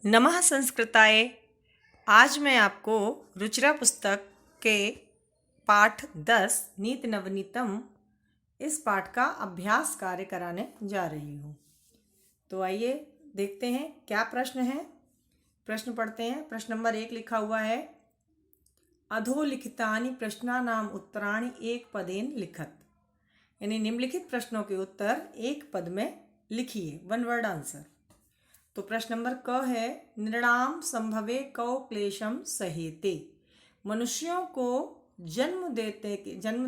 नमः संस्कृताय। आज मैं आपको रुचिरा पुस्तक के पाठ 10 नीति नवनीतम इस पाठ का अभ्यास कार्य कराने जा रही हूँ। तो आइए देखते हैं क्या प्रश्न है। प्रश्न पढ़ते हैं। प्रश्न नंबर 1 लिखा हुआ है, अधोलिखितानि प्रश्नानाम उत्तराणि एक पदेन लिखत। यानी निम्नलिखित प्रश्नों के उत्तर एक पद में लिखिए, वन वर्ड आंसर। तो प्रश्न नंबर क है, नृणाम संभवे कौ क्लेशम सहेते। मनुष्यों को जन्म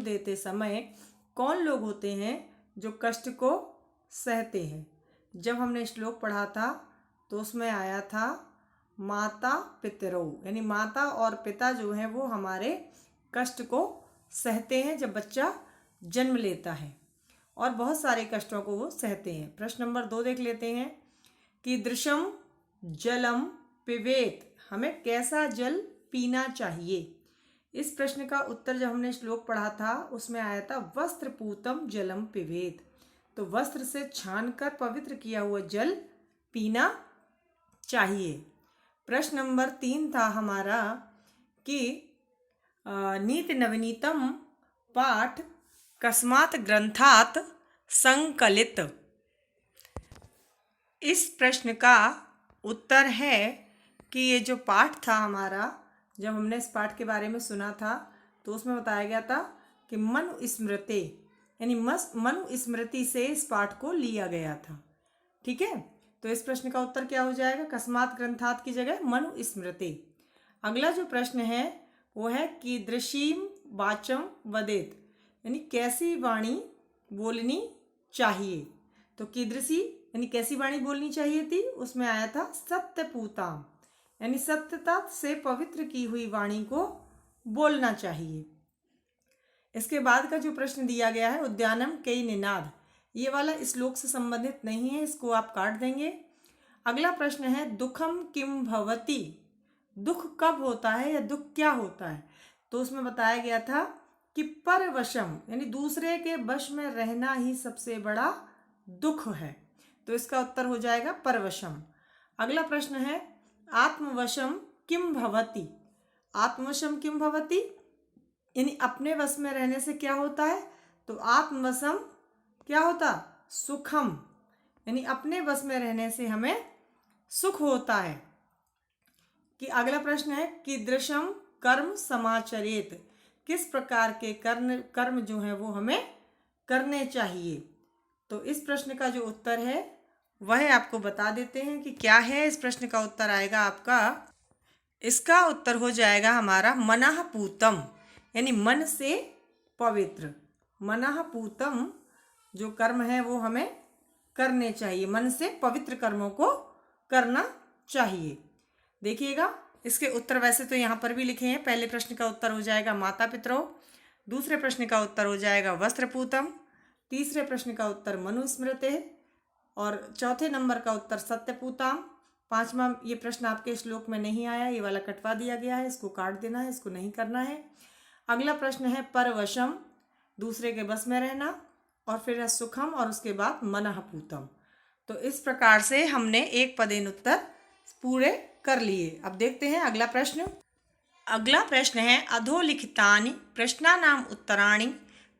देते समय कौन लोग होते हैं जो कष्ट को सहते हैं। जब हमने श्लोक पढ़ा था तो उसमें आया था माता पितरौ, यानी माता और पिता जो हैं वो हमारे कष्ट को सहते हैं जब बच्चा जन्म लेता है, और बहुत सारे कष्टों को वो सहते हैं। प्रश्न नंबर 2 देख लेते हैं, कीदृशम जलम पिबेत। हमें कैसा जल पीना चाहिए। इस प्रश्न का उत्तर जब हमने श्लोक पढ़ा था उसमें आया था वस्त्रपूतम जलम पिबेत। तो वस्त्र से छानकर पवित्र किया हुआ जल पीना चाहिए। प्रश्न नंबर 3 था हमारा कि नीति नवनीतम पाठ कस्मात् ग्रंथात् संकलित। इस प्रश्न का उत्तर है कि ये जो पाठ था हमारा, जब हमने इस पाठ के बारे में सुना था तो उसमें बताया गया था कि मनु स्मृति, यानी मनु स्मृति से इस पाठ को लिया गया था। ठीक है, तो इस प्रश्न का उत्तर क्या हो जाएगा, कस्मात् ग्रंथात् की जगह मनु स्मृति। अगला जो प्रश्न है वो है कीदृशीम वाचम वदेत, यानी कैसी वाणी बोलनी चाहिए। तो कीदृशी यानी कैसी वाणी बोलनी चाहिए थी, उसमें आया था सत्यपूताम, यानी सत्यता से पवित्र की हुई वाणी को बोलना चाहिए। इसके बाद का जो प्रश्न दिया गया है, उद्यानम कई निनाद, ये वाला इस श्लोक से संबंधित नहीं है, इसको आप काट देंगे। अगला प्रश्न है, दुखम किम भवति। दुख कब होता है या दुख क्या होता है। तो उसमें बताया गया था कि परवशम, यानी दूसरे के वश में रहना ही सबसे बड़ा दुख है। तो इसका उत्तर हो जाएगा परवशम। अगला प्रश्न है, आत्मवशम किम भवति। आत्मवशम किम भवति, यानी अपने वश में रहने से क्या होता है। तो आत्मवशम क्या होता, सुखम, यानी अपने वश में रहने से हमें सुख होता है। कि अगला प्रश्न है, कीदृशम कर्म समाचरेत। किस प्रकार के कर्म जो है वो हमें करने चाहिए। तो इस प्रश्न का जो उत्तर है वह आपको बता देते हैं कि क्या है। इस प्रश्न का उत्तर आएगा आपका, इसका उत्तर हो जाएगा हमारा मनः पूतम, यानी मन से पवित्र। मनः पूतम जो कर्म है वो हमें करने चाहिए, मन से पवित्र कर्मों को करना चाहिए। देखिएगा इसके उत्तर वैसे तो यहाँ पर भी लिखे हैं। पहले प्रश्न का उत्तर हो जाएगा माता पितरौ, दूसरे प्रश्न का उत्तर हो जाएगा वस्त्रपूतम, तीसरे प्रश्न का उत्तर मनुस्मृति, और चौथे नंबर का उत्तर सत्यपूताम। पांचवा ये प्रश्न आपके श्लोक में नहीं आया, ये वाला कटवा दिया गया है, इसको काट देना है, इसको नहीं करना है। अगला प्रश्न है परवशम, दूसरे के बस में रहना, और फिर है सुखम, और उसके बाद मनःपूतम। तो इस प्रकार से हमने एक पदेन उत्तर पूरे कर लिए। अब देखते हैं अगला प्रश्न। अगला प्रश्न है, अधोलिखितानि प्रश्नानाम उत्तराणि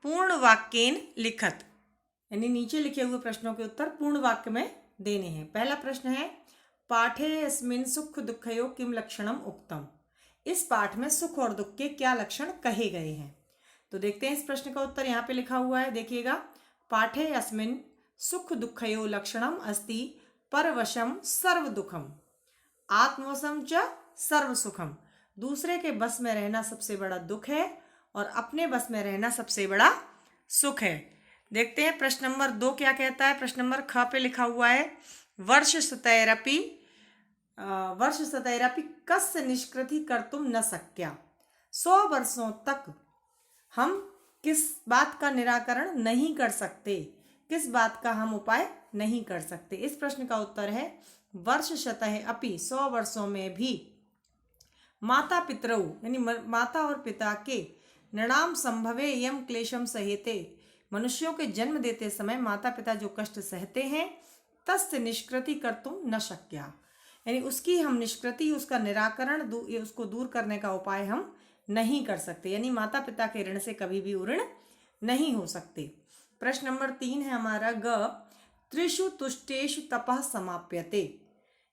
पूर्ण वाक्येन लिखत। यानी नीचे लिखे हुए प्रश्नों के उत्तर पूर्ण वाक्य में देने हैं। पहला प्रश्न है, पाठे अस्मिन् सुख दुःखयो किम लक्षणम उक्तम। इस पाठ में सुख और दुख के क्या लक्षण कहे गए हैं। तो देखते हैं इस प्रश्न का उत्तर यहाँ पे लिखा हुआ है। देखिएगा, पाठे अस्मिन् सुख दुःखयो लक्षणम अस्ति परवशम सर्व दुखम आत्मवशम च सर्व सुखम। दूसरे के बस में रहना सबसे बड़ा दुख है और अपने बस में रहना सबसे बड़ा सुख है। देखते हैं प्रश्न नंबर 2 क्या कहता है। प्रश्न नंबर ख पे लिखा हुआ है, वर्ष सतैरपि कस्य निष्कृति कर्तुम न शक्या। 100 वर्षों तक हम किस बात का निराकरण नहीं कर सकते, किस बात का हम उपाय नहीं कर सकते। इस प्रश्न का उत्तर है वर्ष शतः अपि, 100 वर्षों में भी, माता पितरौ यानी माता और पिता के, नृणाम संभवे यम क्लेशम सहेते, मनुष्यों के जन्म देते समय माता पिता जो कष्ट सहते हैं, तस्य निष्कृति कर्तुम न शक्या, यानी उसकी हम निष्कृति, उसका निराकरण, उसको दूर करने का उपाय हम नहीं कर सकते, यानी माता पिता के ऋण से कभी भी ऋण नहीं हो सकते। प्रश्न नंबर 3 है हमारा, ग त्रिषु तुष्टेषु तपः समाप्यते,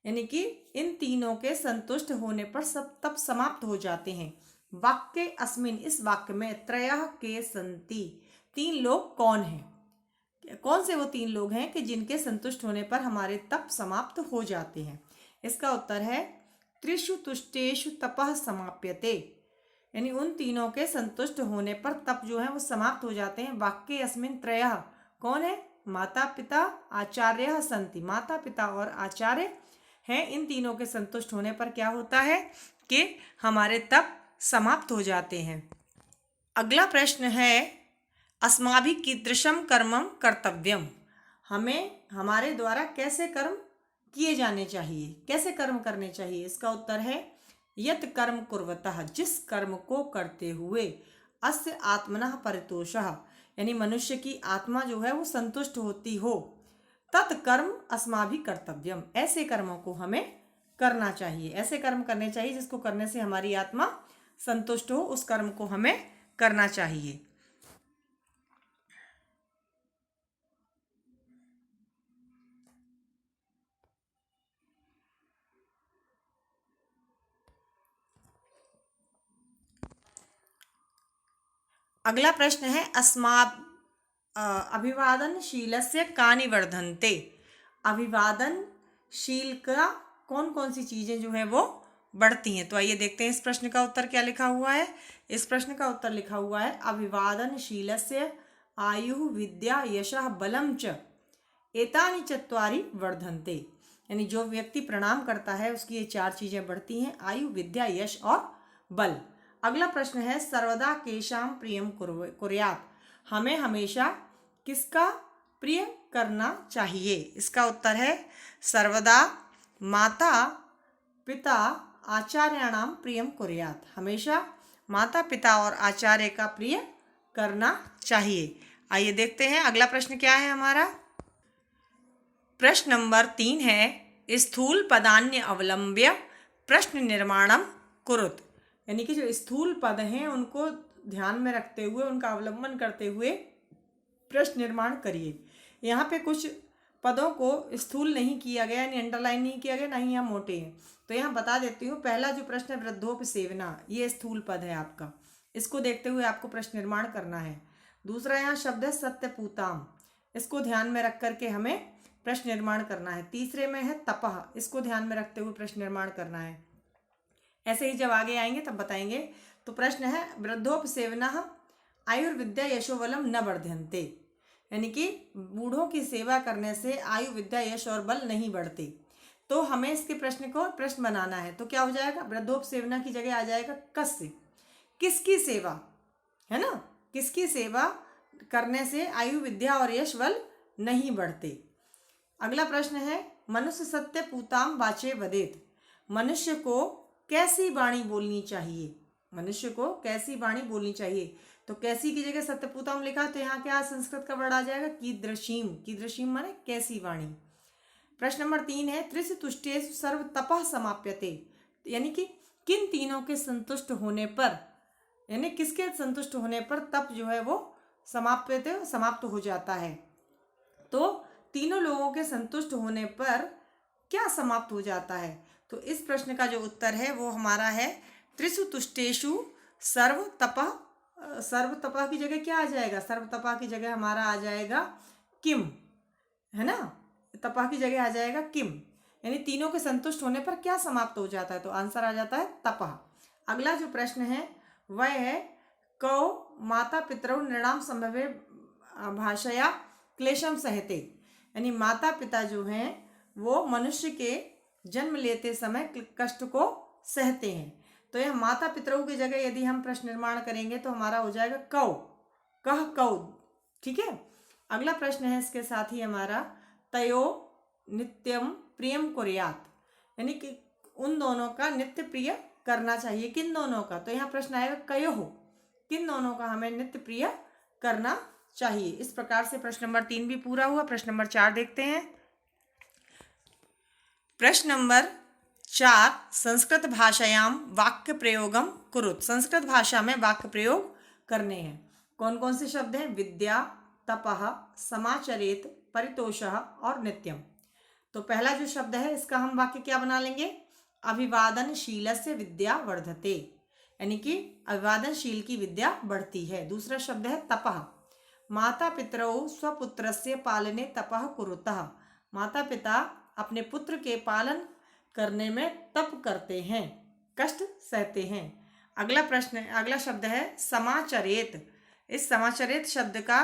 यानी कि इन तीनों के संतुष्ट होने पर सब तप समाप्त हो जाते हैं। वाक्य अस्मिन, इस वाक्य में त्रयः के सन्ति, 3 लोग कौन हैं? कौन से वो 3 लोग हैं कि जिनके संतुष्ट होने पर हमारे तप समाप्त हो जाते हैं? इसका उत्तर है त्रिषु तुष्टेषु तपः समाप्यते, यानी उन तीनों के संतुष्ट होने पर तप जो है वो समाप्त हो जाते हैं। वाक्य अस्मिन त्रयः, कौन है? माता पिता आचार्य संति, माता पिता और आचार्य हैं। इन तीनों के संतुष्ट होने पर क्या होता है कि हमारे तप समाप्त हो जाते हैं। अगला प्रश्न है, अस्माभिः कीदृशं कर्मं कर्तव्यम, हमें हमारे द्वारा कैसे कर्म किए जाने चाहिए, कैसे कर्म करने चाहिए? इसका उत्तर है यत् कर्म कुर्वतः, जिस कर्म को करते हुए अस्य आत्मनः परितोषः, यानी मनुष्य की आत्मा जो है वो संतुष्ट होती हो, तत्कर्म अस्माभिः कर्तव्यम, ऐसे कर्मों को हमें करना चाहिए। ऐसे कर्म करने चाहिए जिसको करने से हमारी आत्मा संतुष्ट हो, उस कर्म को हमें करना चाहिए। अगला प्रश्न है, अभिवादनशीलस्य कानि वर्धन्ते, अभिवादनशील का कौन कौन सी चीजें जो है वो बढ़ती हैं? तो आइए देखते हैं इस प्रश्न का उत्तर क्या लिखा हुआ है। इस प्रश्न का उत्तर लिखा हुआ है, अभिवादनशीलस्य आयु विद्या यशः बलम च एतानि चत्वारि वर्धन्ते, यानी जो व्यक्ति प्रणाम करता है उसकी ये 4 चीजें बढ़ती हैं, आयु विद्या यश और बल। अगला प्रश्न है, सर्वदा केशाम प्रियम कुर्यात्, हमें हमेशा किसका प्रिय करना चाहिए? इसका उत्तर है सर्वदा माता पिता आचार्याणाम प्रियम कुर्यात्, हमेशा माता पिता और आचार्य का प्रिय करना चाहिए। आइए देखते हैं अगला प्रश्न क्या है हमारा। प्रश्न नंबर 3 है, स्थूल पदान्य अवलंब्य प्रश्न निर्माणम कुरुत, यानी कि जो स्थूल पद हैं उनको ध्यान में रखते हुए, उनका अवलंबन करते हुए प्रश्न निर्माण करिए। यहाँ पे कुछ पदों को स्थूल नहीं किया गया, यानी अंडरलाइन नहीं किया गया, ना ही यहाँ मोटे हैं, तो यहाँ बता देती हूँ। पहला जो प्रश्न है वृद्धोपसेवना, ये स्थूल पद है आपका, इसको देखते हुए आपको प्रश्न निर्माण करना है। दूसरा यहाँ शब्द है सत्यपूताम, इसको ध्यान में रख करके हमें प्रश्न निर्माण करना है। तीसरे में है तपह, इसको ध्यान में रखते हुए प्रश्न निर्माण करना है। ऐसे ही जब आगे आएंगे तब बताएंगे। तो प्रश्न है वृद्धोपसेवनः आयुर्विद्या यशोबलम न वर्धन्ते, यानी कि बूढ़ों की सेवा करने से आयु विद्या यश और बल नहीं बढ़ते। तो हमें इसके प्रश्न को प्रश्न बनाना है, तो क्या हो जाएगा? वृद्धोपसेवना की जगह आ जाएगा कस्य, किसकी सेवा, है ना, किसकी सेवा करने से आयु विद्या और यश बल नहीं बढ़ते। अगला प्रश्न है, मनुष्य सत्य पूताम वाचे वदेत, मनुष्य को कैसी वाणी बोलनी चाहिए? मनुष्य को कैसी वाणी बोलनी चाहिए? तो कैसी की जगह सत्यपूताम लिखा, तो यहाँ क्या संस्कृत का वर्ड आ जाएगा? कीदृशीम, कीदृशीम माने कैसी वाणी। प्रश्न नंबर 3 है, त्रिषु तुष्टेषु सर्व तपः समाप्यते, यानी कि किन तीनों के संतुष्ट होने पर, यानी किसके संतुष्ट होने पर तप जो है वो समाप्त हो जाता है। तो तीनों लोगों के संतुष्ट होने पर क्या समाप्त हो जाता है? तो इस प्रश्न का जो उत्तर है वो हमारा है त्रिषु तुष्टेषु सर्व तपः की जगह क्या आ जाएगा? सर्व तपः की जगह हमारा आ जाएगा किम, है ना, तपः की जगह आ जाएगा किम, यानी तीनों के संतुष्ट होने पर क्या समाप्त हो जाता है? तो आंसर आ जाता है तपः। अगला जो प्रश्न है वह है, कौ माता पितरौ नृणाम संभवे भाषया क्लेशम सहते, यानी माता पिता जो हैं वो मनुष्य के जन्म लेते समय कष्ट को सहते हैं। तो यह माता पितरों की जगह यदि हम प्रश्न निर्माण करेंगे तो हमारा हो जाएगा कौ, कह कौ, ठीक है। अगला प्रश्न है इसके साथ ही हमारा, तयो नित्यम प्रियम कुर्यात्, यानी कि उन दोनों का नित्य प्रिय करना चाहिए। किन दोनों का? तो यहाँ प्रश्न आएगा कयोः, किन दोनों का हमें नित्य प्रिय करना चाहिए। इस प्रकार से प्रश्न नंबर 3 भी पूरा हुआ। प्रश्न नंबर 4 देखते हैं। प्रश्न नंबर 4 संस्कृत भाषायां वाक्य प्रयोगम कुरुत, संस्कृत भाषा में वाक्य प्रयोग करने हैं। कौन कौन से शब्द हैं? विद्या, तपः, समाचरेत, परितोषः और नित्यम। तो पहला जो शब्द है इसका हम वाक्य क्या बना लेंगे? अभिवादनशीलस्य विद्या वर्धते, यानी कि अभिवादनशील की विद्या बढ़ती है। दूसरा शब्द है तपः, माता पितरौ स्वपुत्रस्य पालने तपः कुरुतः, माता पिता अपने पुत्र के पालन करने में तप करते हैं, कष्ट सहते हैं। अगला शब्द है समाचरेत। इस समाचरेत शब्द का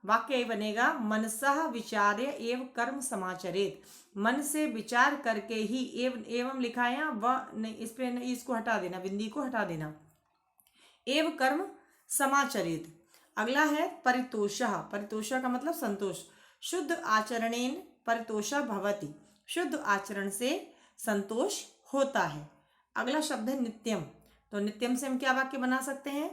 वाक्य ये बनेगा मनसः विचार्य एव कर्म समाचरेत, मन से विचार करके ही एवं लिखा है यहाँ, व नहीं, इस पे इसको हटा देना, बिंदी को हटा देना, एव कर्म समाचरेत। अगला है परितोषः, परितोषः का मतलब संतोष, शुद्ध आचरणेन परितोषः भवति, शुद्ध आचरण से संतोष होता है। अगला शब्द है नित्यम। तो नित्यम से हम क्या वाक्य बना सकते हैं?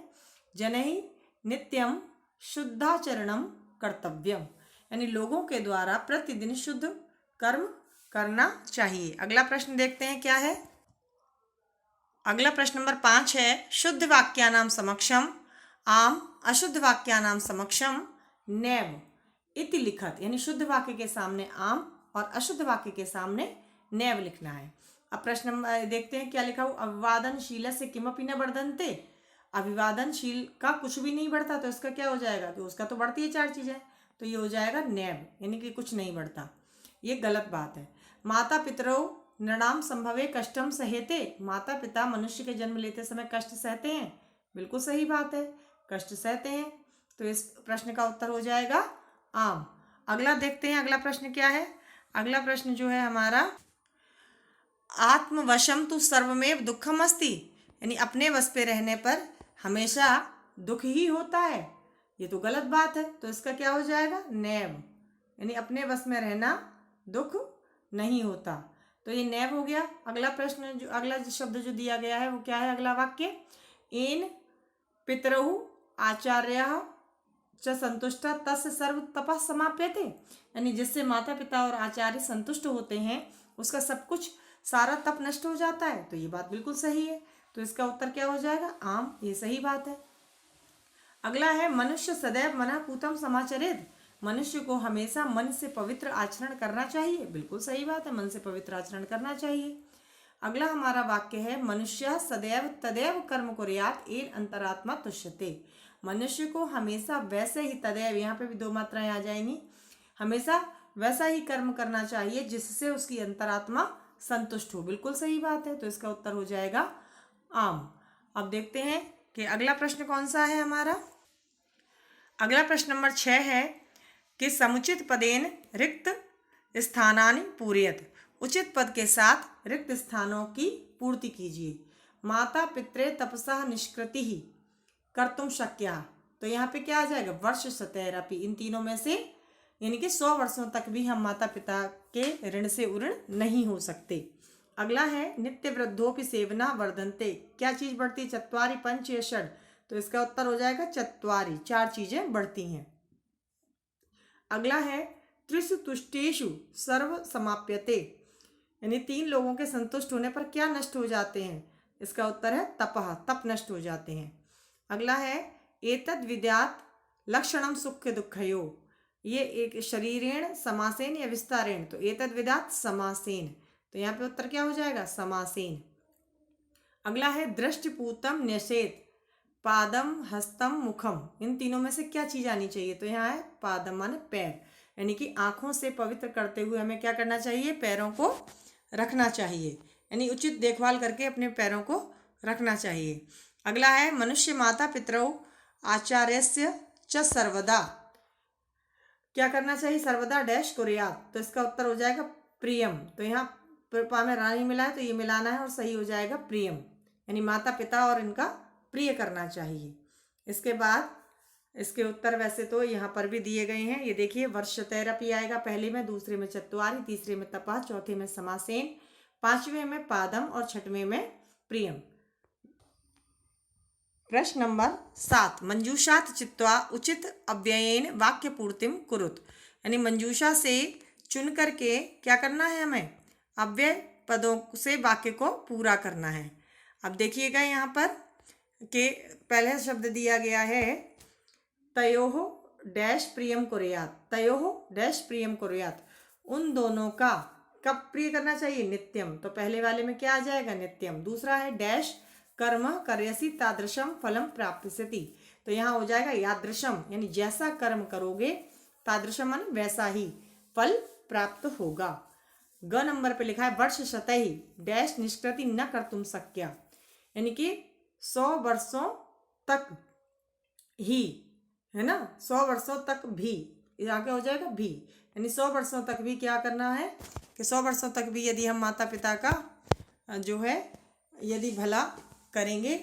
जनैः नित्यम शुद्धाचरणम कर्तव्यम, यानी लोगों के द्वारा प्रतिदिन शुद्ध कर्म करना चाहिए। अगला प्रश्न देखते हैं क्या है। अगला प्रश्न नंबर 5 है, शुद्ध वाक्यानां समक्षम आम, अशुद्ध वाक्यानां समक्षम नैव इति लिखत, यानी शुद्ध वाक्य के सामने आम और अशुद्ध वाक्य के सामने नैव लिखना है। अब प्रश्न नंबर देखते हैं क्या लिखा हो। अभिवादनशीलस्य किमपि न वर्धन्ते, अभिवादनशील का कुछ भी नहीं बढ़ता, तो इसका क्या हो जाएगा? कि उसका तो बढ़ती है 4 चीजें, तो ये हो जाएगा नैव, यानी कि कुछ नहीं बढ़ता। ये गलत बात है। माता पितरौ नृणाम संभवे कष्टम सहेते, माता पिता मनुष्य के जन्म लेते समय कष्ट सहते हैं, बिल्कुल सही बात है, कष्ट सहते हैं। तो इस प्रश्न का उत्तर हो जाएगा आम। अगला देखते हैं, अगला प्रश्न क्या है। अगला प्रश्न जो है हमारा, आत्मवशम तो सर्वमेव दुखम अस्ति, यानी अपने वश पे रहने पर हमेशा दुख ही होता है, ये तो गलत बात है। तो इसका क्या हो जाएगा? नैव, यानी अपने वश में रहना दुख नहीं होता, तो ये नैव हो गया। अगला प्रश्न जो अगला शब्द जो दिया गया है वो क्या है? अगला वाक्य, एन पितरौ आचार्यः च संतुष्टा तस्य सर्व तपः समाप्यते, यानी जिससे माता पिता और आचार्य संतुष्ट होते हैं उसका सब कुछ सारा तप नष्ट हो जाता है। तो ये बात बिल्कुल सही है, तो इसका उत्तर क्या हो जाएगा? आम, ये सही बात है। अगला है, मनुष्य सदैव मनः पूतं समाचरेत्, मनुष्य को हमेशा मन से पवित्र आचरण करना चाहिए, बिल्कुल सही बात है, मन से पवित्र आचरण करना चाहिए। अगला हमारा वाक्य है, मनुष्य सदैव तदैव कर्म कुर्यात् येन अंतरात्मा तुष्यते, मनुष्य को हमेशा वैसे ही, तदैव यहाँ पे भी 2 मात्राएं आ जाएंगी, हमेशा वैसा ही कर्म करना चाहिए जिससे उसकी अंतरात्मा संतुष्ट हो, बिल्कुल सही बात है। तो इसका उत्तर हो जाएगा आम। अब देखते हैं कि अगला प्रश्न कौन सा है हमारा। अगला प्रश्न नंबर 6 है कि समुचित पदेन रिक्त स्थानानि पूरयत, उचित पद के साथ रिक्त स्थानों की पूर्ति कीजिए। माता पित्रे तपसः निष्कृति ही कर्तुम शक्यः, तो यहाँ पे क्या आ जाएगा? वर्ष शतैरपि, इन तीनों में से, यानी कि 100 वर्षों तक भी हम माता पिता के ऋण से उऋण नहीं हो सकते। अगला है, नित्य वृद्धोपि सेवना वर्धन्ते, क्या चीज बढ़ती? चत्वारि पंच या षड, तो इसका उत्तर हो जाएगा चत्वारि, 4 चीजें बढ़ती हैं। अगला है, त्रिषु तुष्टेषु सर्व समाप्यते, यानी 3 लोगों के संतुष्ट होने पर क्या नष्ट हो जाते हैं? इसका उत्तर है तपः, तप नष्ट हो जाते हैं। अगला है, एतद् विद्यात् लक्षणम सुख दुःखयो, ये एक शरीरेण समासेन या विस्तारेण, तो एतद् विद्यात् समासेन, तो यहाँ पे उत्तर क्या हो जाएगा? समासेन। अगला है, दृष्टिपूतम न्यसेत पादम हस्तम मुखम, इन तीनों में से क्या चीज आनी चाहिए? तो यहाँ है पादम माने पैर, यानी कि आंखों से पवित्र करते हुए हमें क्या करना चाहिए? पैरों को रखना चाहिए, यानी उचित देखभाल करके अपने पैरों को रखना चाहिए। अगला है, मनुष्य माता पितरौ आचार्यस्य च सर्वदा, क्या करना चाहिए? सर्वदा डैश कुर्यात्, तो इसका उत्तर हो जाएगा प्रियम, तो यहाँ पा में रानी मिला है तो ये मिलाना है और सही हो जाएगा प्रियम, यानी माता पिता और इनका प्रिय करना चाहिए। इसके बाद इसके उत्तर वैसे तो यहाँ पर भी दिए गए हैं, ये देखिए, वर्षतैरपि आएगा पहले में, दूसरे में चत्वारि, तीसरे में तपः, चौथे में समासेन, 5वें में पादम और 6वें में प्रियम। प्रश्न नंबर 7, मंजूषात चित्वा उचित अव्ययेन वाक्य पूर्तिम कुरुत, यानी मंजूषा से चुन करके क्या करना है? हमें अव्यय पदों से वाक्य को पूरा करना है। अब देखिएगा यहाँ पर कि पहले शब्द दिया गया है तयोः डैश प्रियम कुर्यात्, तयोः डैश प्रियम कुर्यात्, उन दोनों का कब प्रिय करना चाहिए, नित्यम। तो पहले वाले में क्या आ जाएगा, नित्यम। दूसरा है डैश कर्म कर्यसि तादृशम फलम प्राप्स्यति, तो यहाँ हो जाएगा यादृशम, यानी जैसा कर्म करोगे, तादृशम मान वैसा ही फल प्राप्त होगा। ग नंबर पे लिखा है वर्ष शतैः डैश निष्कृति न कर्तुम शक्या, यानी कि 100 वर्षों तक ही, है ना, 100 वर्षों तक भी, आगे हो जाएगा भी, यानी 100 वर्षों तक भी क्या करना है कि 100 वर्षों तक भी यदि हम माता पिता का जो है यदि भला करेंगे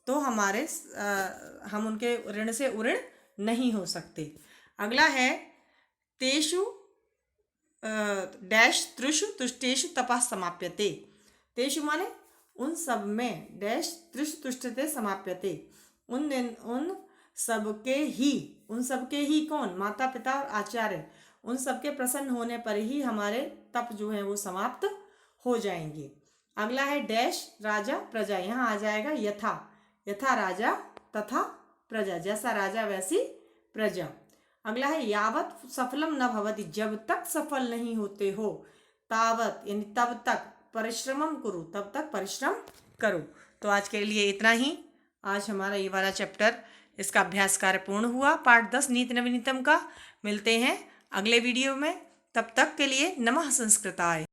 तो हम उनके ऋण से उऋण नहीं हो सकते। अगला है तेषु डैश त्रिषु तुष्टेषु तपः समाप्यते, तेषु माने उन सब में, डैश त्रिषु तुष्टते समाप्यते, उन सबके ही कौन, माता पिता और आचार्य, उन सबके प्रसन्न होने पर ही हमारे तप जो है वो समाप्त हो जाएंगे। अगला है डैश राजा प्रजा, यहाँ आ जाएगा यथा, यथा राजा तथा प्रजा, जैसा राजा वैसी प्रजा। अगला है यावत सफलम न भवति, जब तक सफल नहीं होते हो, तावत यानी तब तक, परिश्रमम कुरु, तब तक परिश्रम करो। तो आज के लिए इतना ही। आज हमारा ये वाला चैप्टर, इसका अभ्यास कार्य पूर्ण हुआ, पाठ 10 नीति नवीनतम का। मिलते हैं अगले वीडियो में, तब तक के लिए नमः संस्कृताय।